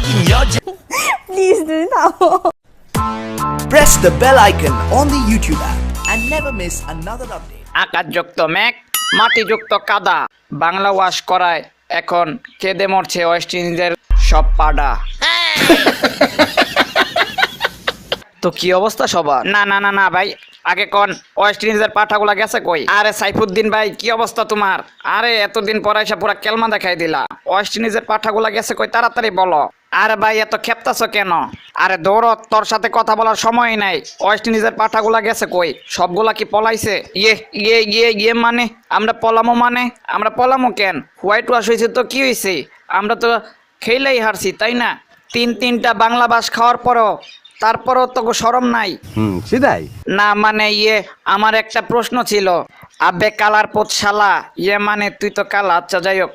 Please তুমি থামো। Press the bell icon on the YouTube app and never miss another update. আকাশযুক্ত মেঘ, মাটিযুক্ত কাদা, Bangla wash করায় এখন কেঁদে মরছে ওয়েস্ট ইন্ডিজের সব পাডা। তো কি অবস্থা সবার? না না না না ভাই, আগে কোন ওয়েস্ট ইন্ডিজের পাঠাগুলা গেছে কই? আরে সাইফুদ্দিন ভাই, কি অবস্থা তোমার? আরে এতদিন পর এসে পুরা কেলমা দেখাই দিলা। ওয়েস্ট ইন্ডিজের পাঠাগুলা গেছে কই, তাড়াতাড়ি বলো। আরে ভাই এত খেপতাছো কেন? আরে দৌড়, তোর সাথে কথা বলার সময় নাই। ওয়েস্ট ইন্ডিজের পাঠাগুলা গেছে কই? সবগুলা কি পলাইছে? ইয়ে মানে আমরা পলামো? মানে আমরা পলামো কেন? হোয়াইট ওয়াশ হয়েছে তো কি হয়েছে? আমরা তো খেলেই হারছি, তাই না? তিনটা বাংলা বাস খাওয়ার পরও তারপরও তো শরম নাই। সেটাই না মানে আমার একটা প্রশ্ন ছিল। আবে কালার পথ শালা, মানে তুই তো কালা। আচ্ছা যাই হোক,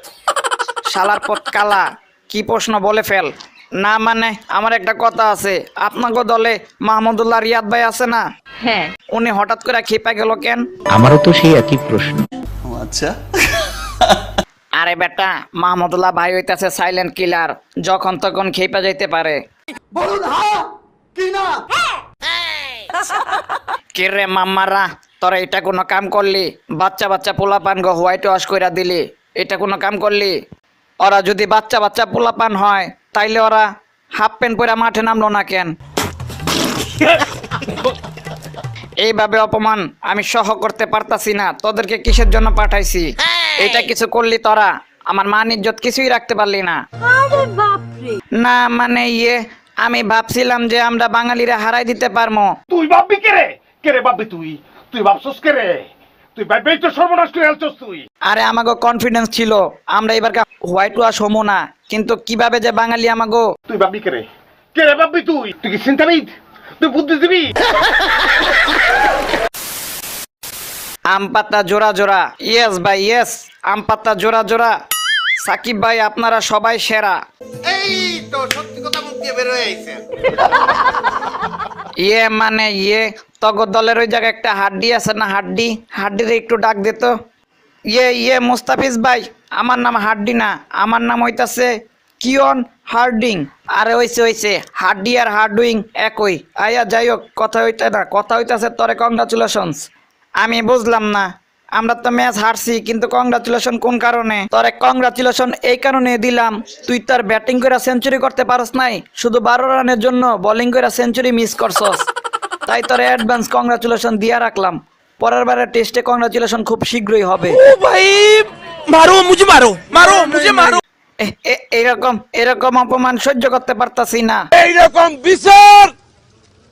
শালার পথ কালা, কি প্রশ্ন বলে ফেল। না মানে আমার একটা কথা আছে, আপনাকে দলে মাহমুদুল্লাহ রিয়াদ ভাই আছে না? হ্যাঁ। উনি হঠাৎ করে খেপা গেল কেন? আমারও তো সেই একই প্রশ্ন। আচ্ছা আরে বেটা, মাহমুদুল্লাহ ভাই হইতাছে সাইলেন্ট কিলার, যখন তখন খেপা যাইতে পারে। কে রে মাম্মারা, তোরা এটা কোনো কাম করলি? বাচ্চা পোলাপান গো হোয়াইট ওয়াশ কইরা দিলি, এটা কোনো কাম করলি? ওরা যদি বাচ্চা পোলাপান হয় তাইলে ওরা হাফ প্যান্ট পরে মাঠে নামলো না কেন? এইভাবে অপমান আমি সহ করতে পারতাছি না। তোদেরকে কিসের জন্য পাঠাইছি? এটা কিছু করলি তোরা, আমার মান ইজ্জত কিছুই রাখতে পারলি না। আরে বাপরে। না মানে আমি ভাবছিলাম যে আমরা বাঙালিরা হারাই দিতে পারবো। তুই ভাববি কে রে ভাববি তুই ভাবছস কে রে? তুই ভাববেই তো সর্বনাশ করে আলছস তুই। আরে আমাগো কনফিডেন্স ছিল আমরা এবার হোয়াইট ওয়াশ হমো না, কিন্তু কিভাবে যে বাঙালি আমাগো। তুই ভাববি কে রে ভাববি তুই কি চিন্তাবিদ? তুই বুদ্ধিজীবী? আম পাতা জোড়া জোড়া, ইয়েস ভাই ইয়েস, আম পাতা জোড়া জোড়া। সাকিব ভাই আপনারা সবাই সেরা। এই তো সত্যি কথা মুখ দিয়ে বের হয়ে আইছে। মানে তগর দলের ওই জায়গায় একটা হাড্ডি আছে না, হাড্ডিরে একটু ডাক দিত। মুস্তাফিজ ভাই, আমার নাম হাড্ডি না, আমার নাম হইতাছে কিয়ন হার্ডিং। আরে হইছে হাড্ডি আর হার্ডুইং একই। আয়া যাই হোক, কথা হইতাছে তোরে কংগ্রাচুলেশনস। আমি বুঝলাম না, আমরা তো ম্যাচ হারছি, কিন্তু কংগ্রাচুলেশন কোন কারণে? তোরে কংগ্রাচুলেশন এই কারণে দিলাম, তুই তার ব্যাটিং করে সেঞ্চুরি করতে পারস নাই, শুধু 12 রানের জন্য বোলিং করে সেঞ্চুরি মিস করছস। তাই তোরে অ্যাডভান্স কংগ্রাচুলেশন দিয়া রাখলাম। পরের বারের টেস্টে কংগ্রাচুলেশন খুব শীঘ্রই হবে। এরকম অপমান সহ্য করতে পারতাছি না। এইরকম বিচার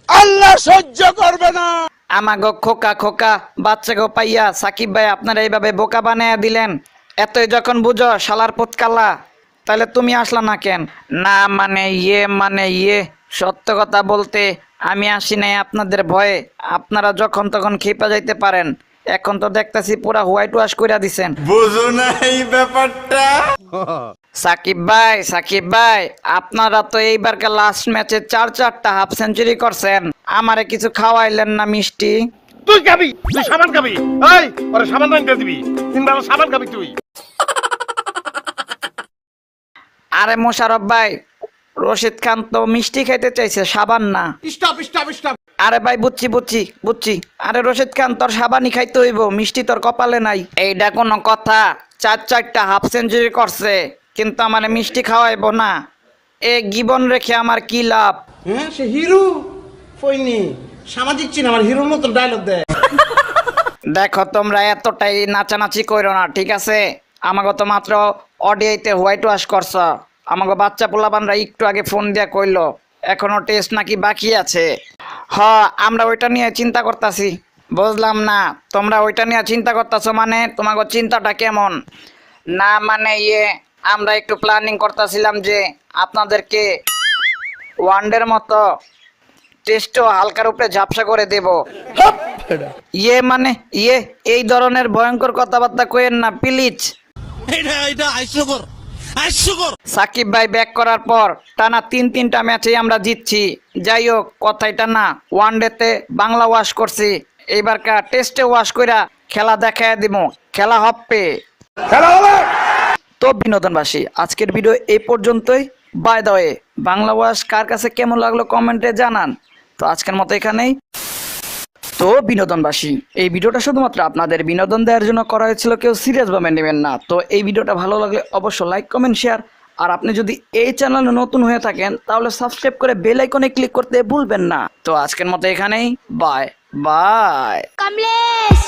আল্লাহ সহ্য করবে না। আমাগো খোকা বাচ্চাগো পাইয়া সাকিব ভাই আপনারা এইভাবে বোকা বানাইয়া দিলেন। এতই যখন বুঝো শালার পুতকালা, তাহলে তুমি আসলা না কেন? না মানে সত্য কথা বলতে আমি আসি নাই আপনাদের ভয়ে। আপনারা যখন তখন খেপা যাইতে পারেন। এখন তো দেখতেছি পুরা হোয়াইট ওয়াশ কইরা দিছেন। বুঝো না এই ব্যাপারটা? সাকিব ভাই আপনারা তো এইবারকার লাস্ট ম্যাচে 4টা হাফ সেঞ্চুরি করছেন, আমারে কিছু খাওয়াইলেন না মিষ্টি। তুই খাবি, তুই সাবান খাবি। এই ওরে সাবান রান দিয়ে দিবি, 3 বার সাবান খাবি তুই। আরে মোশারফ ভাই, রশিদ খান তো মিষ্টি খাইতে চাইছে, সাবান না। স্টপ। আরে ভাই বুঝছি। আরে রশিদ খান, তোর সাবানই খাইতে হইব, মিষ্টি তোর কপালে নাই। এইটা কোনো কথা? 4টা হাফ সেঞ্চুরি করছে, কিন্তু আমার মিষ্টি খাওয়াইব না? এ জীবন রেখে আমার কি লাভ? হ্যাঁ সে হিরো ফইনি সামাজিক চিন আমার হিরোর মতো ডায়লগ দেয়। দেখো তোমরা এতটাই নাচানাচি করো না, ঠিক আছে? আমাকে তো মাত্র অডিওতে হোয়াইট ওয়াশ করছ। আমাকে বাচ্চা পোলাপানরা একটু আগে ফোন দিয়া কইলো এখনো টেস্ট নাকি বাকি আছে। আমরা ওইটা নিয়ে চিন্তা করতেছি। বুঝলাম না, তোমরা ওইটা নিয়ে চিন্তা করতেছো মানে তোমাকে চিন্তাটা কেমন? না মানে আমরা একটু প্ল্যানিং করতেছিলাম যে আপনাদেরকে ওয়ানডের মতো টেস্টও হালকার উপরে ঝাপসা করে দেব। মানে এই ধরনের ভয়ঙ্কর কথাবার্তা কইেন না প্লিজ। সাকিব ভাই ব্যাক করার পর টানা 3টা ম্যাচে আমরা জিতছি। যাই হোক, কথা এটা না, ওয়ানডেতে বাংলা ওয়াশ করছি, এইবারকার টেস্টে ওয়াশ কইরা খেলা দেখায় দিব, খেলা হবে। তো বিনোদনবাসী, আজকের ভিডিও এই পর্যন্তই। By the way, Bangla wash কার কাছে কেমন লাগলো কমেন্টে জানান। তো আজকের মতো এখানেই। তো বিনোদনবাসী, এই ভিডিওটা শুধুমাত্র আপনাদের বিনোদন দেওয়ার জন্য করা হয়েছিল, কেউ সিরিয়াস ভাবে নেবেন না। তো এই ভিডিওটা ভালো লাগলে অবশ্যই লাইক কমেন্ট শেয়ার, আর আপনি যদি এই চ্যানেলে নতুন হয়ে থাকেন তাহলে সাবস্ক্রাইব করে বেল আইকনে ক্লিক করতে ভুলবেন না। তো আজকের মতো এখানেই, বাই বাই। Kamlesh!